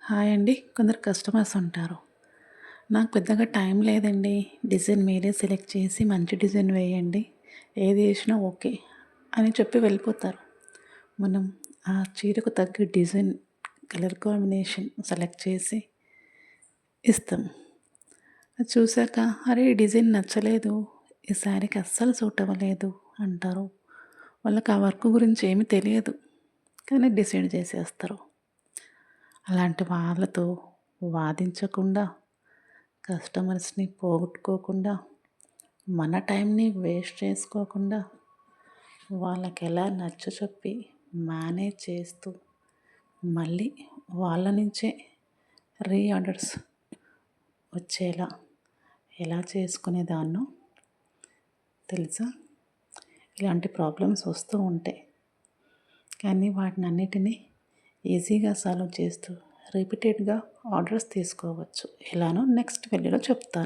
Hi అండి. కొందరు customers ఉంటారు. నాకు పెద్దగా టైం లేదండి. డిజైన్ మీరే సెలెక్ట్ చేసి మంచి డిజైన్ వేయండి. ఏది ఏసినా ఓకే అని చెప్పి వెళ్ళిపోతారు. మనం ఆ చీరకు తగ్గ డిజైన్, కలర్ కాంబినేషన్ సెలెక్ట్ చేసి ఇస్తాం. అది చూసాక అరే! ఈ డిజైన్ నచ్చలేదు. ఈ శారీకి అస్సలు సూట్ అవ్వలేదు అంటారు. వాళ్ళకి ఆ వర్క్ గురించి ఏమీ తెలియదు. కానీ డిసైడ్ చేసేస్తారు. అలాంటి వాళ్ళతో వాదించకుండా, కస్టమర్స్‌ని పోగొట్టుకోకుండా, మన టైంని వేస్ట్ చేసుకోకుండా, వాళ్ళకెలా నచ్చచెప్పి మేనేజ్ చేస్తూ, మళ్ళీ వాళ్ళ నుంచే ఆర్డర్స్ వచ్చేలా ఎలా చేసుకునేదాన్నో తెలుసా? ఇలాంటి ప్రాబ్లమ్స్ వస్తూ ఉంటాయి. కానీ వాటినన్నిటినీ ఈజీగా సాల్వ్ చేస్తూ రిపీటెడ్గా ఆర్డర్స్ తీసుకోవచ్చు. ఎలానో నెక్స్ట్ వీడియోలో చెప్తాను.